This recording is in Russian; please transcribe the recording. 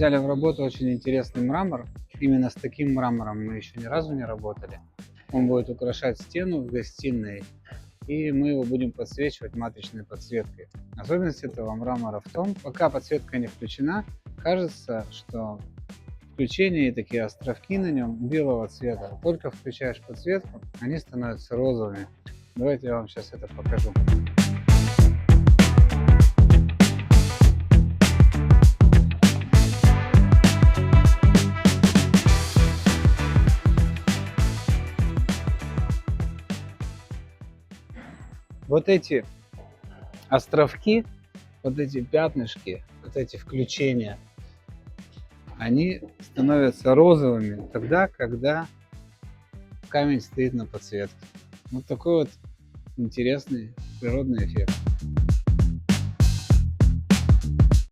взяли в работу очень интересный мрамор. Именно с таким мрамором мы еще ни разу не работали. Он будет украшать стену в гостиной, и мы его будем подсвечивать матричной подсветкой. Особенность этого мрамора в том, пока подсветка не включена, кажется, что включение и такие островки на нем белого цвета. Только включаешь подсветку, они становятся розовыми. Давайте я вам сейчас это покажу. Вот эти островки, вот эти пятнышки, вот эти включения, они становятся розовыми тогда, когда камень стоит на подсветке. Вот такой вот интересный природный эффект.